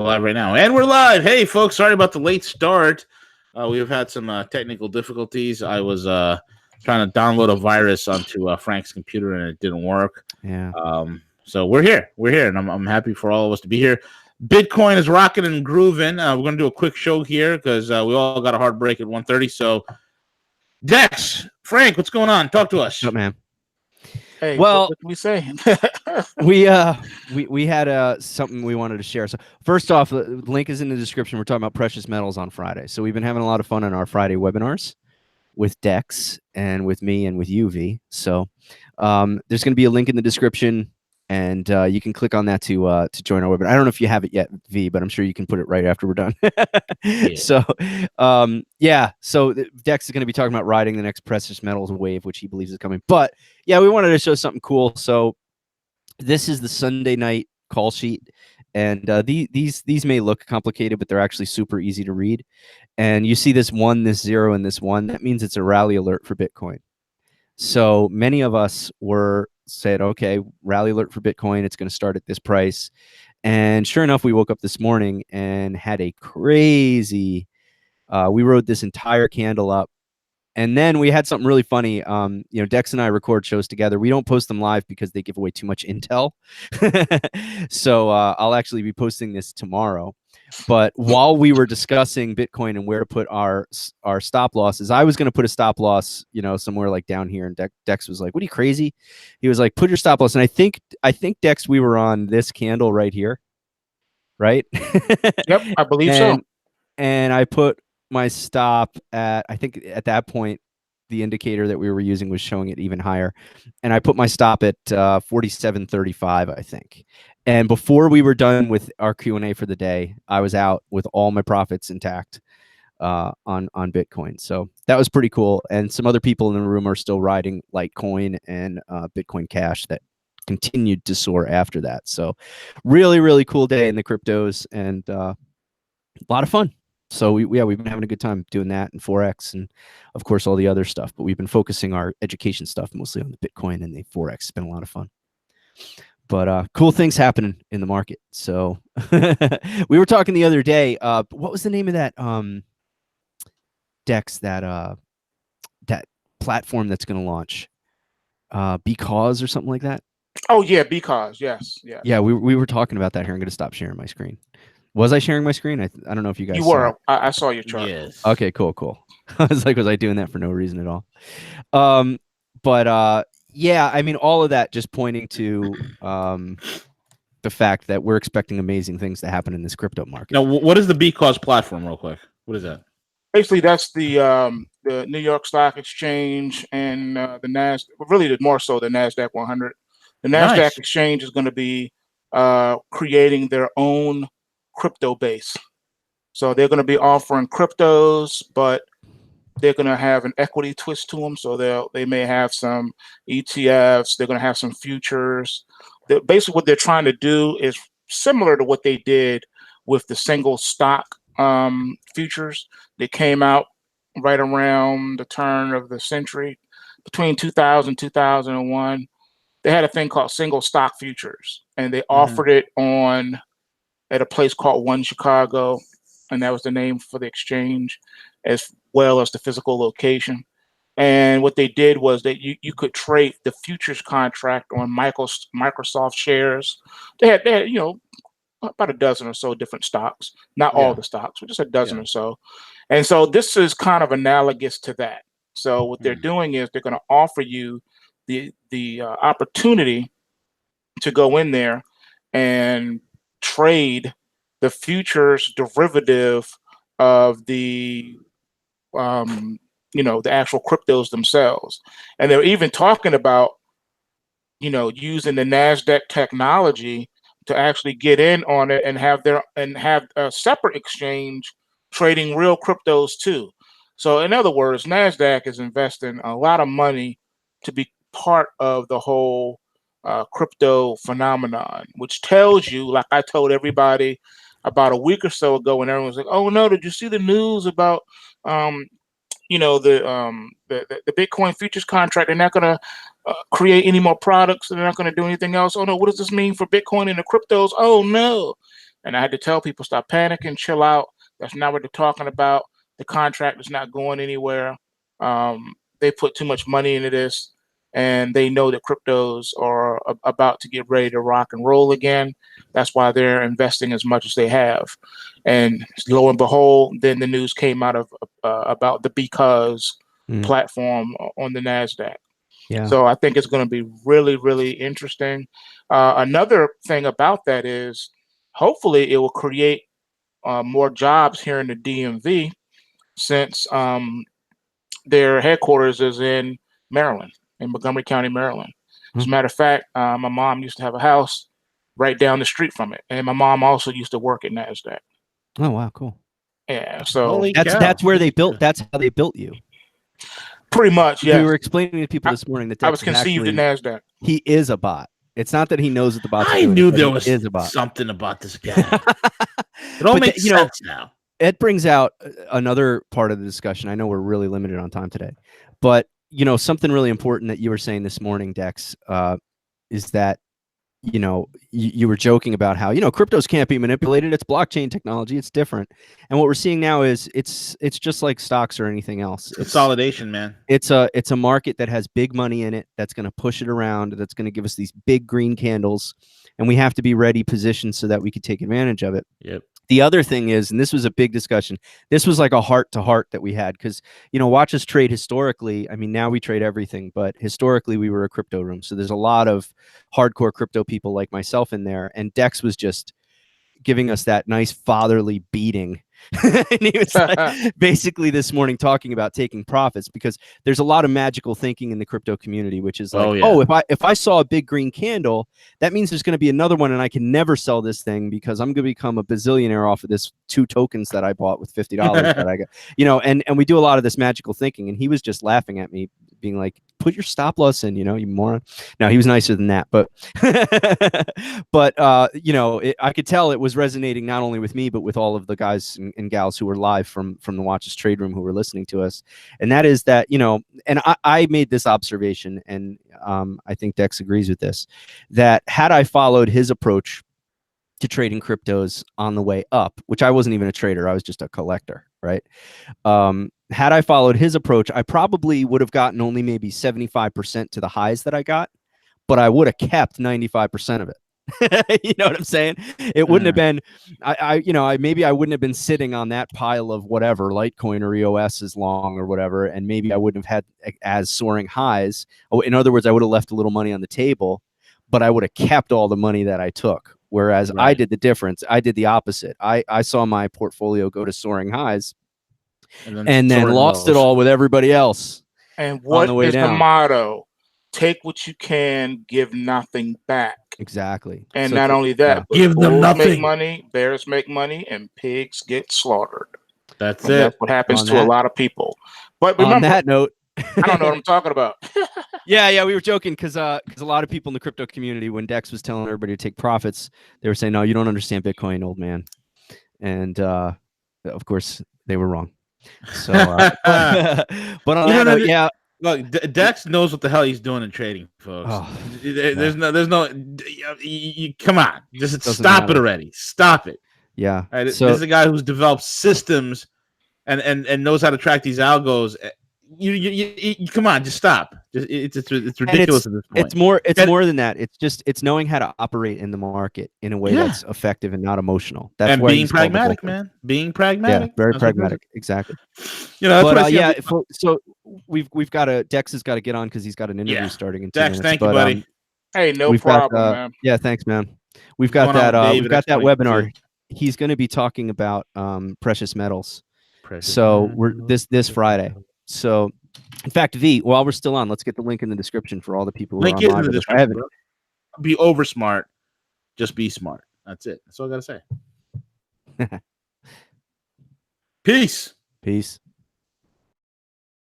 Live right now, and we're live. Hey, folks, sorry about the late start. We've had some technical difficulties. I was trying to download a virus onto Frank's computer, and it didn't work. Yeah. So we're here. And I'm happy for all of us to be here. Bitcoin is rocking and grooving. We're going to do a quick show here because we all got a hard break at 1:30. So, Dex, Frank, what's going on? Talk to us. What's up, man? Hey, well, what can we say? we had something we wanted to share. So first off, the link is in the description. We're talking about precious metals on Friday. So we've been having a lot of fun on our Friday webinars with Dex and with me and with UV. So there's going to be a link in the description, and you can click on that to join our webinar. I don't know if you have it yet, V, but I'm sure you can put it right after we're done. Yeah. So so Dex is going to be talking about riding the next precious metals wave, which he believes is coming. But yeah, we wanted to show something cool. So this is the Sunday night call sheet, and these may look complicated, but they're actually super easy to read. And you see this 1, this 0, and this 1. That means it's a rally alert for Bitcoin. So many of us said, okay, rally alert for Bitcoin. It's going to start at this price. And sure enough, we woke up this morning and had a crazy, we rode this entire candle up. And then we had something really funny. Dex and I record shows together. We don't post them live because they give away too much intel. So I'll actually be posting this tomorrow. But while we were discussing Bitcoin and where to put our stop losses, I was going to put a stop loss, somewhere like down here. And Dex was like, "What are you, crazy?" He was like, "Put your stop loss." And I think Dex, we were on this candle right here, right? Yep, I believe so. And I put my stop at, I think at that point, the indicator that we were using was showing it even higher. And I put my stop at 47.35, I think. And before we were done with our Q&A for the day, I was out with all my profits intact on Bitcoin. So that was pretty cool. And some other people in the room are still riding Litecoin and Bitcoin Cash that continued to soar after that. So really, really cool day in the cryptos, and a lot of fun. So we've been having a good time doing that, and Forex, and of course all the other stuff. But we've been focusing our education stuff mostly on the Bitcoin and the Forex. It's been a lot of fun. But cool things happening in the market. So we were talking the other day. What was the name of that Dex, that platform that's going to launch? Because or something like that? Oh yeah, because yes. Yeah, we were talking about that here. I'm going to stop sharing my screen. Was I sharing my screen? I don't know if you guys. You were. I saw your chart. Yes. Okay, cool. I was like, was I doing that for no reason at all? Yeah, I mean, all of that just pointing to the fact that we're expecting amazing things to happen in this crypto market. Now, what is the Because platform, real quick? What is that? Basically, that's the New York Stock Exchange and the Nasdaq. Really, more so the Nasdaq 100. The Nasdaq Exchange is going to be creating their own crypto base. So they're going to be offering cryptos, but they're going to have an equity twist to them. So they may have some ETFs. They're going to have some futures. Basically, what they're trying to do is similar to what they did with the single stock futures. They came out right around the turn of the century, between 2000 and 2001. They had a thing called single stock futures, and they offered it at a place called One Chicago, and that was the name for the exchange, as well as the physical location. And what they did was that you could trade the futures contract on Microsoft shares. They had about a dozen or so different stocks, not all the stocks, but just a dozen or so. And so this is kind of analogous to that. So what they're doing is they're going to offer you the opportunity to go in there and trade the futures derivative of the the actual cryptos themselves. And they're even talking about using the Nasdaq technology to actually get in on it and have a separate exchange trading real cryptos too. So in other words, Nasdaq is investing a lot of money to be part of the whole crypto phenomenon, which tells you, like I told everybody about a week or so ago, when everyone was like, "Oh no, did you see the news about the Bitcoin futures contract? They're not going to create any more products. They're not going to do anything else. Oh no, what does this mean for Bitcoin and the cryptos? Oh no." And I had to tell people, stop panicking, chill out. That's not what they're talking about. The contract is not going anywhere. They put too much money into this, and they know that cryptos are about to get ready to rock and roll again. That's why they're investing as much as they have. And lo and behold, then the news came out of about the Because platform on the NASDAQ. Yeah. So I think it's going to be really, really interesting. Another thing about that is hopefully it will create more jobs here in the DMV, since their headquarters is in Maryland, in Montgomery County, Maryland. As a matter of fact, my mom used to have a house right down the street from it, and my mom also used to work at NASDAQ. Oh wow, cool. Yeah, so Holy cow. That's where they built. That's how they built you. pretty much, We yeah. were explaining to people this morning that I was Dex is conceived in actually, NASDAQ. he is a bot. It's not that he knows what the bots are I doing, knew it's that there he was is a bot. something about this guy. It all But makes you know, sense now. It brings out another part of the discussion. I know we're really limited on time today, but you know, something really important that you were saying this morning, Dex, is that, you know, you were joking about how, you know, cryptos can't be manipulated. It's blockchain technology. It's different. And what we're seeing now is it's just like stocks or anything else. Consolidation, man. It's a market that has big money in it, that's going to push it around, that's going to give us these big green candles, and we have to be ready positioned so that we could take advantage of it. Yep. The other thing is, and this was a big discussion, this was like a heart to heart that we had, because, you know, watch us trade historically. I mean, now we trade everything, but historically we were a crypto room. So there's a lot of hardcore crypto people like myself in there. And Dex was just giving us that nice fatherly beating. And he was like, basically this morning talking about taking profits, because there's a lot of magical thinking in the crypto community, which is like, if I saw a big green candle, that means there's going to be another one, and I can never sell this thing because I'm going to become a bazillionaire off of this 2 tokens that I bought with $50 that I got, you know, and we do a lot of this magical thinking. And he was just laughing at me, being like, put your stop loss in, you know, you moron. Now he was nicer than that, but you know, I could tell it was resonating not only with me, but with all of the guys and gals who were live from the Watches Trade Room who were listening to us. And that is that, you know, and I made this observation, and I think Dex agrees with this, that had I followed his approach to trading cryptos on the way up, which I wasn't even a trader, I was just a collector, right? Had I followed his approach, I probably would have gotten only maybe 75% to the highs that I got, but I would have kept 95% of it. You know what I'm saying? It wouldn't have been, maybe I wouldn't have been sitting on that pile of whatever, Litecoin or EOS as long or whatever, and maybe I wouldn't have had as soaring highs. In other words, I would have left a little money on the table, but I would have kept all the money that I took. Whereas I did the difference. I did the opposite. I saw my portfolio go to soaring highs and then lost it all with everybody else. And what is the motto? Take what you can, give nothing back. Exactly. And so not only that, but give them nothing. Make money, bears make money, and pigs get slaughtered. That's and it. That's what happens to a lot of people. But remember, on that note, I don't know what I'm talking about. Yeah, we were joking because a lot of people in the crypto community, when Dex was telling everybody to take profits, they were saying, "No, you don't understand Bitcoin, old man." And of course, they were wrong. So, but on that note, yeah. Look, Dex knows what the hell he's doing in trading, folks. There's no. Come on, just stop it already. Stop it. Yeah. Right, so, this is a guy who's developed systems and knows how to track these algos. You come on, just stop. It's ridiculous at this point. It's more than that. It's knowing how to operate in the market in a way that's effective and not emotional. That's and being pragmatic, man. Being pragmatic. Yeah, very pragmatic. Exactly. You know, but so we've got Dex has got to get on because he's got an interview starting in 2 minutes. Thank you, buddy. Hey, no problem, man. Yeah, thanks, man. We've got that. We've got that webinar. He's going to be talking about precious metals. We're this Friday. So, in fact, V, while we're still on, let's get the link in the description for all the people who are on live. In the description. Be over smart, just be smart. That's it. That's all I gotta say. Peace.